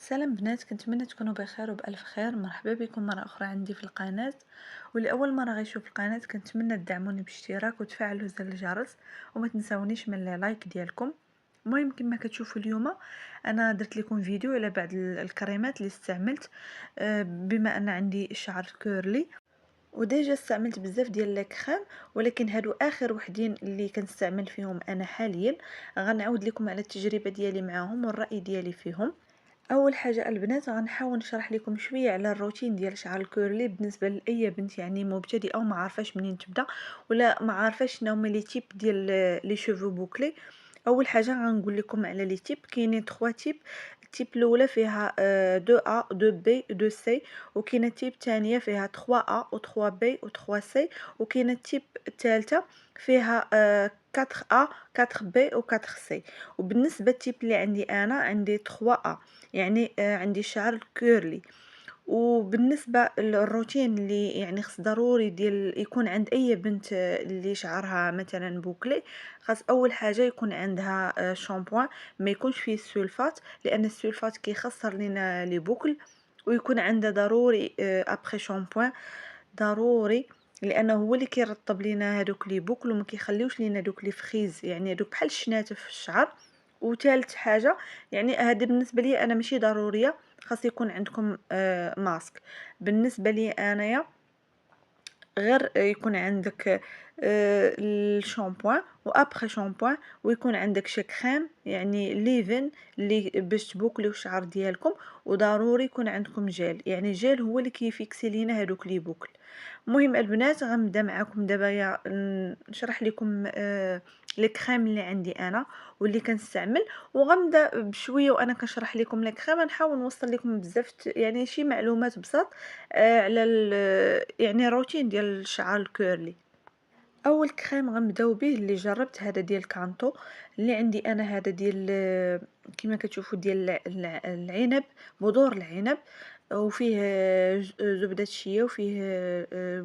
سلام بنات، كنتمنى تكونوا بخير وبألف خير. مرحبا بكم مرة أخرى عندي في القناة. واللي أول مرة غيشوف القناة كنتمنى تدعموني باشتراك وتفعلوا زر الجرس وما تنساونيش من اللايك ديالكم. المهم كما كتشوفوا اليوم انا درت لكم فيديو على بعض الكريمات اللي استعملت. بما ان عندي الشعر كيرلي وديجا استعملت بزاف ديال الكريم، ولكن هادو اخر وحدين اللي كنستعمل فيهم انا حاليا. غنعاود لكم على التجربه ديالي معاهم والراي ديالي فيهم. اول حاجه البنات غنحاول نشرح لكم شويه على الروتين ديال شعر الكيرلي بالنسبه لاي بنت يعني مبتدئه وما عارفاش منين تبدا، ولا ما عارفاش شنو هما لي تيب ديال لي شوفو بوكلي. اول حاجه غنقول لكم على لي تيب. كاينين 3 تيب. التيب الاولى فيها 2 ا 2 بي 2 سي، وكاينه التيب الثانيه فيها 3 ا و 3 بي و 3 سي، وكاينه التيب الثالثه فيها 4 ا 4 بي و 4 سي. وبالنسبه للتيب اللي عندي انا عندي 3 ا، يعني عندي شعر كيرلي. وبالنسبه للروتين اللي يعني خص ضروري ديال يكون عند اي بنت اللي شعرها مثلا بوكلي، خاص اول حاجه يكون عندها شامبوان ما يكونش فيه السلفات، لان السلفات كيخسر لنا لي بوكل. ويكون عندها ضروري ابخي شامبوان ضروري، لانه هو اللي كيرطب لينا هذوك لي بوكل وما كيخليوش لينا دوك لي فخيز، يعني هذوك بحال الشناتف في الشعر. وثالث حاجه يعني هذا بالنسبه لي انا ماشي ضروريه، خاص يكون عندكم ماسك. بالنسبه لي انايا غير يكون عندك الشامبوان وابخي شامبوان، ويكون عندك شي كريم يعني ليفين اللي باش تبوكليو الشعر ديالكم. وضروري يكون عندكم جيل، يعني جيل هو اللي كيفيكسي لينا هذوك لي بوكل. المهم البنات غنبدا معكم دابا نشرح لكم الكريم اللي عندي انا واللي كنستعمل. وغنبدا بشويه وانا كنشرح لكم الكريم، نحاول نوصل لكم بزاف يعني شي معلومات بسيط على يعني روتين ديال الشعر الكيرلي. اول كريم غنبداو به اللي جربت هذا ديال كانتو. اللي عندي انا هذا ديال كما كتشوفوا ديال العنب، بذور العنب، وفيه زبدة شيا، وفيه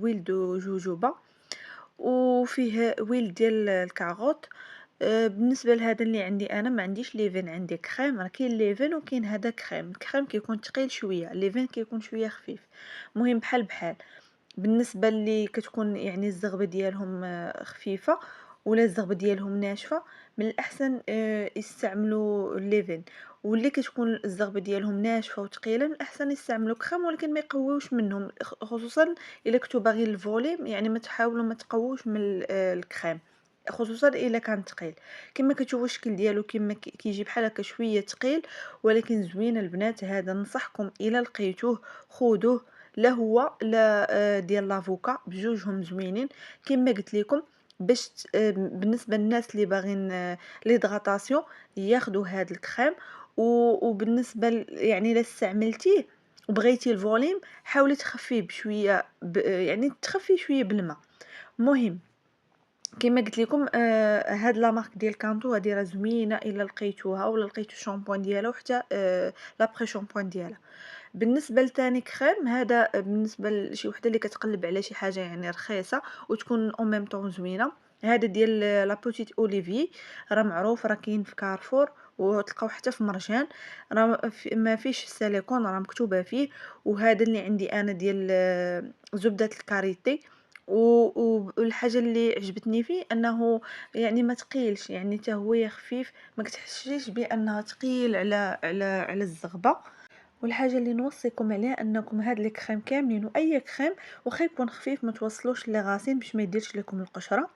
ويل دو جوجوبا، وفيه ويل ديال الكاغوت. بالنسبه لهذا اللي عندي انا ما عنديش ليفين، عندي كريم. راه كاين ليفين وكاين هذا كريم. الكريم كيكون ثقيل شويه، ليفين كيكون شويه خفيف. مهم بحال بحال. بالنسبه اللي كتكون يعني الزغبه ديالهم خفيفه ولا الزغبه ديالهم ناشفه، من الاحسن يستعملوا الليفين. واللي كتكون الزغبه ديالهم ناشفه وثقيله من الاحسن يستعملوا كريم، ولكن ما يقويوش منهم، خصوصا الا كنتو باغي الفوليم، يعني ما تحاولوا ما تقووش من الكريم، خصوصا الا كان ثقيل. كما كتشوفوا الشكل ديالو كما كيجي بحال هكا شويه ثقيل ولكن زوين البنات. هذا ننصحكم الا لقيتوه خذوه، لا هو لا ديال لافوكا، بجوجهم زوينين. كما قلت لكم باش بالنسبه للناس اللي باغيين ليدغاتاسيون ياخذوا هذا الكريم. وبالنسبه يعني الا استعملتيه وبغيتي الفوليم حاولي تخفيه بشويه يعني تخفي شويه بالماء. مهم كما قلت لكم هاد لا مارك ديال كانتو هادي راه زوينه الا لقيتوها ولا لقيتو الشامبوان ديالها وحتى لابري شامبوان ديالها. بالنسبه لتاني كريم هذا بالنسبه لشي وحده اللي كتقلب على شي حاجه يعني رخيصه وتكون اون ميم طون زوينه، هذا ديال لا بوتيت اوليفي. راه معروف، راه كاين في كارفور وتلقاو حتى في مرجان. راه ما فيش السيليكون، راه مكتوبه فيه. وهذا اللي عندي انا ديال زبده الكاريتي. والحاجه اللي عجبتني فيه انه يعني ما تقيلش، يعني حتى هو خفيف، ما كتحسيش بانه ثقيل على الزغبه. والحاجه اللي نوصيكم عليها انكم هاد لي كريم كاملين واي كريم واخا يكون خفيف ما توصلوش لي غاسين باش ما يديرش لكم القشره.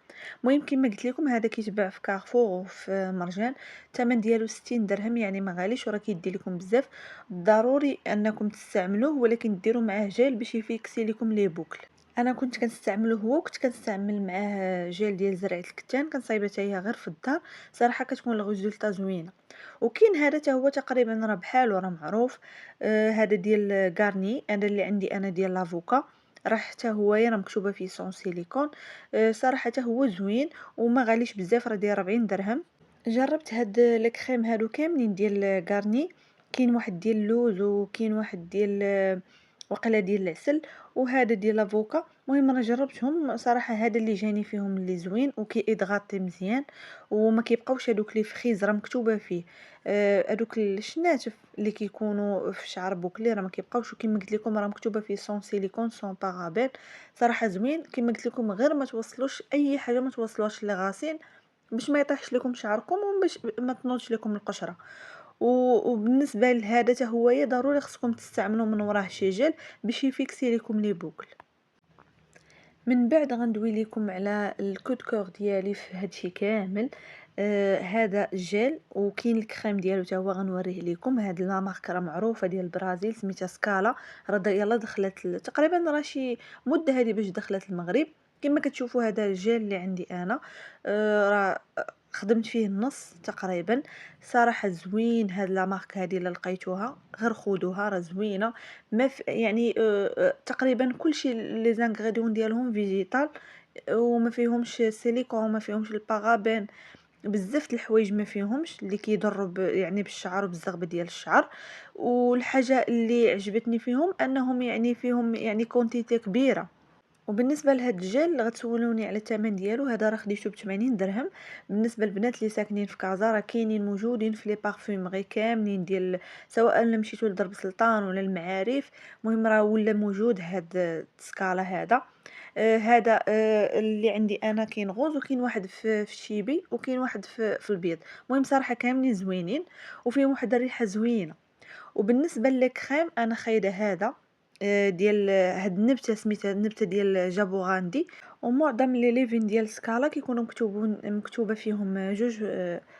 المهم كما قلت لكم هذا كيتباع في كارفور وفي مرجان، الثمن ديالو 60 درهم، يعني ما غاليش وراه كيدي لكم بزاف. ضروري انكم تستعملوه ولكن ديروا معاه جيل باش يفيكسي لكم لي بوكل. انا كنت كنستعمله هو، كنت كنستعمل معاه جيل ديال زرعه الكتان، كنصايبها حتى هي غير في الدار. صراحه كتكون الريزولطا زوينه. وكاين هذا حتى هو تقريبا راه بحالو، راه معروف. هذا ديال غارني، انا اللي عندي انا ديال لافوكا، راه حتى هو راه مكتوبه فيه سون سيليكون. صراحه حتى هو زوين وما غاليش بزاف، راه داير 40 درهم. جربت هاد الكريم هادو كاملين ديال غارني. كاين واحد ديال اللوز وكاين واحد ديال وقيله ديال العسل وهذا ديال لافوكا. المهم انا جربتهم صراحه، هذا اللي جاني فيهم اللي زوين وكيضغطي مزيان وما كيبقاوش هذوك لي فخيز راه مكتوبه فيه. هذوك الشناتف اللي كيكونوا في شعر بوكلي راه ما كيبقاوش، وكما قلت لكم راه مكتوبه فيه سون سيليكون سون بارابين. صراحه زوين كما قلت لكم، غير ما توصلوش اي حاجه، ما توصلوهاش لغاسين باش ما يطيحش لكم شعركم وباش ما تنوضش لكم القشره. وبالنسبه لهذا حتى هو ضروري خصكم تستعملوا من وراه شي جل باش يفيكسي لكم لي بوكل. من بعد غندوي لكم على الكود كور ديالي في هادشي كامل. هذا الجيل وكاين الكريم ديالو حتى هو غنوريه لكم. هاد لا مارك راه معروفه ديال البرازيل سميتها سكالا، راه يلا دخلت تقريبا راه شي مده هذه باش دخلت المغرب. كما كتشوفوا هذا الجيل اللي عندي انا، راه خدمت فيه النص تقريبا. صراحه زوين هاد لا مارك هذه، الا لقيتوها غير خذوها راه زوينه. ما يعني تقريبا كلشي لي زانغريديون ديالهم فيجيتال، وما فيهمش سيليكون وما فيهمش البارابين. بزاف د الحوايج ما فيهمش اللي كيضروا يعني بالشعر وبالزغبه ديال الشعر. والحاجه اللي عجبتني فيهم انهم يعني فيهم يعني كونتيتي كبيره. وبالنسبه لهاد الجل غتسولوني على الثمن ديالو، هذا راه خديته ب80 درهم. بالنسبه للبنات اللي ساكنين في كازا راه كاينين موجودين في لي بارفومغي كاملين ديال، سواء الا مشيتو لدرب سلطان ولا المعارف. المهم راه ولا موجود هاد السكالا هذا. هذا اللي عندي انا كاين غوز وكاين واحد في الشيبي وكاين واحد في البيض. المهم صراحه كاملين زوينين وفيهم واحد الريحه زوينه. وبالنسبه للكريم انا خايده هذا ديال هاد النبته سميتها النبته ديال جابوغاندي. ومعظم لي ليفين ديال سكالا كيكونوا مكتوبه فيهم جوج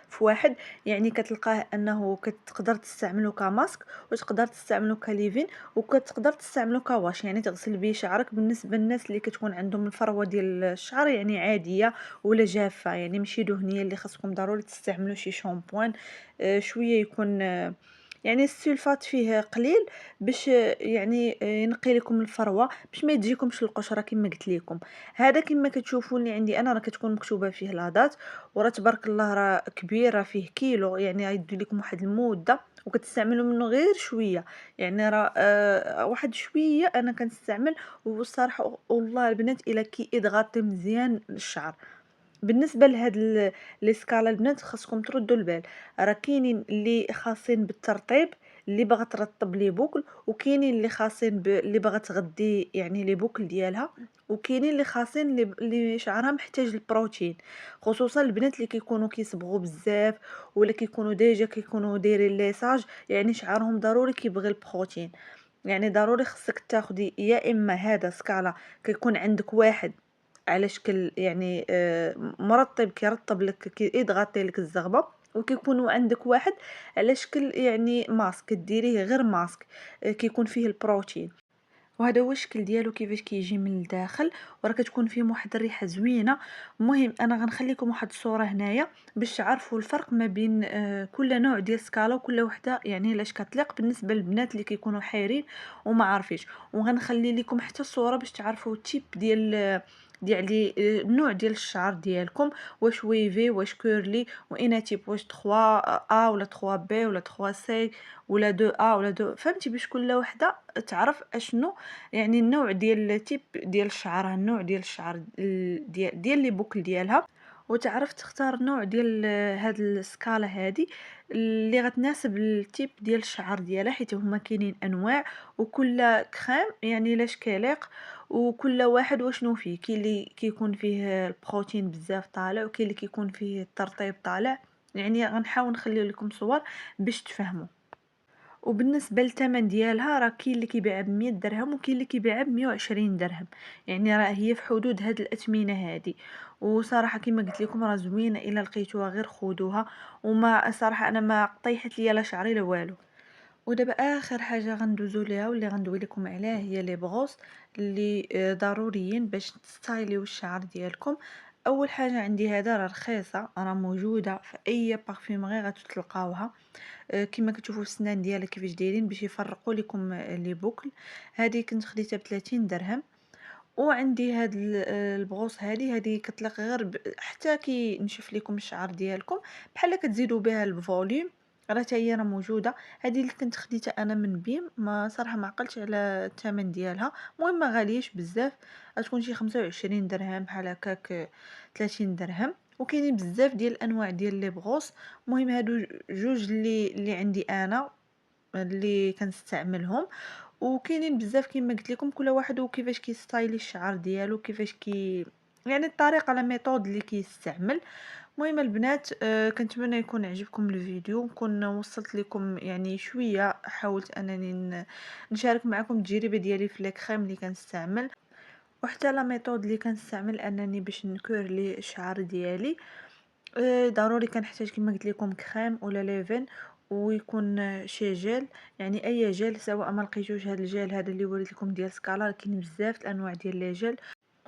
في واحد. يعني كتلقاه انه كتقدر تستعملو كماسك وتقدر تستعملو كليفين وكتقدر تستعملو كواش، يعني تغسل به شعرك. بالنسبه للناس اللي كتكون عندهم الفروه ديال الشعر يعني عاديه ولا جافه، يعني ماشي دهنيه، اللي خاصكم ضروري تستعملوا شي شامبوان شويه يكون يعني السلفات فيه قليل باش يعني ينقي لكم الفروه باش ما تجيكمش القشره كما قلت لكم. هذا كما كتشوفوا اللي عندي انا راه كتكون مكتوبه فيه لاضات، وراه تبارك الله راه كبير، راه فيه كيلو، يعني غيدي لكم واحد المده وكتستعملوا منه غير شويه. يعني راه واحد شويه انا كنستعمل. والصراحه والله البنات الا كيضغط مزيان الشعر. بالنسبه لهاد لي سكالا البنات خاصكم تردوا البال، راه كاينين اللي خاصين بالترطيب اللي باغا ترطب لي بوكل، وكاينين اللي خاصين اللي باغا تغدي يعني لي بوكل ديالها، وكاينين اللي خاصين اللي شعرها محتاج البروتين. خصوصا البنات اللي كيكونوا كيصبغوا بزاف ولا كيكونوا ديجا كيكونوا دايرين ليساج، يعني شعرهم ضروري كيبغي البروتين. يعني ضروري خصك تاخدي يا اما هذا سكالا كيكون عندك واحد على شكل يعني مرطب كيرطب لك كيضغطي لك الزغبه، وكيكونوا عندك واحد على شكل يعني ماسك ديريه غير ماسك كيكون فيه البروتين. وهذا هو الشكل ديالو كيفاش كيجي من الداخل، وراه كتكون فيه واحد الريحه زوينه. المهم انا غنخليكم واحد الصوره هنايا باش تعرفوا الفرق ما بين كل نوع ديال سكالا وكل وحده يعني لاش كتليق بالنسبه للبنات اللي كيكونوا حايرين وما عارفيش. وغنخلي لكم حتى الصوره باش تعرفوا التيب ديال النوع ديال الشعر ديالكم، واش ويفي واش كيرلي وانا تيب، واش 3 ا ولا 3 بي ولا 3 سي ولا 2 ا ولا 2، فهمتي؟ باش كل وحده تعرف اشنو يعني النوع ديال التيب ديال الشعر، النوع ديال الشعر ديال لي بوكل ديالها، وتعرف تختار نوع ديال هاد السكالا هادي اللي غتناسب التيب ديال الشعر ديالها، حيت هما كاينين انواع وكل كريم يعني لاش كيليق وكل واحد وشنو فيه. كاين اللي كيكون فيه البروتين بزاف طالع وكاين اللي كيكون فيه الترطيب طالع. يعني غنحاول نخلي لكم صور باش تفهموا. وبالنسبه للثمن ديالها راه كاين اللي كيبيعها ب100 درهم وكاين اللي كيبيعها ب120 درهم، يعني راه هي في حدود هاد الاثمنه هادي. وصراحه كما قلت لكم راه زوينه، الا لقيتوها غير خذوها. وما صراحه انا ما طيحت ليا لا شعري لا والو. ودابا اخر حاجه غندوزو ليها واللي غندوي لكم عليها هي لي بغوص اللي ضروريين باش تستايليو الشعر ديالكم. اول حاجه عندي هذا راه رخيصه، راه موجوده في اي بارفيومغي غتلقاوها. كما كتشوفوا السنان ديالها كيفاش دايرين باش يفرقوا لكم لي بوكل. هذه كنت خديتها ب30 درهم. وعندي هاد البغوص هذه كتليق غير حتى كي نشف لكم الشعر ديالكم، بحال كتزيدوا بها الفوليوم راه حتى هي راه موجودة. هذه اللي كنت خديتها أنا من بيم، ما صراحة ما عقلتش على الثمن ديالها، المهم ما غالياش بزاف، غتكون شي 25 درهم بحال هكاك، 30 درهم. وكاينين بزاف ديال الأنواع ديال لي بغوص. المهم هادو جوج اللي عندي أنا، اللي كنستعملهم. وكاينين بزاف كيما قلت لكم، كل واحد وكيفاش كيستايلي الشعر ديالو، كيفاش يعني الطريقة لا ميثود اللي كيستعمل. المهم البنات، كنتمنى يكون عجبكم الفيديو، نكون وصلت لكم يعني شوية، حاولت انني نشارك معكم التجربة ديالي في الكريم اللي كنستعمل، وحتى لا ميثود اللي كنستعمل انني باش نكورلي الشعر ديالي. ضروري كنحتاج كما قلت لكم كريم ولا ليفين، ويكون شي جل، يعني اي جل، سواء ما لقيتوش هذا الجل هذا اللي وريت لكم ديال سكالار، كاين بزاف الانواع ديال لي جل،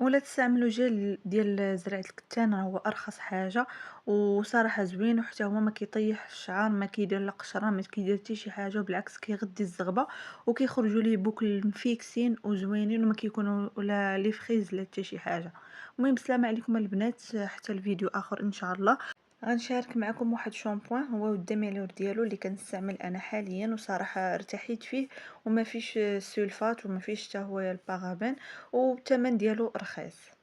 ولا تستعملوا جل ديال زرعة الكتان، راه هو ارخص حاجه وصراحه زوين، وحتى هو ما كيطيح الشعر، ما كيدير لا قشره، ما كيدير حتى شي حاجه، بالعكس كيغذي الزغبه، وكيخرجوا ليه بوكل مفيكسين وزوينين، وما كيكونوا لا لي فريز لا حتى شي حاجه. المهم السلام عليكم البنات، حتى الفيديو اخر ان شاء الله. غنشارك معكم واحد شامبوان هو والدميلور ديالو اللي كنستعمل انا حاليا، وصراحه ارتحيت فيه، وما فيش سلفات وما فيش حتى هو البارابين، والثمن ديالو رخيص.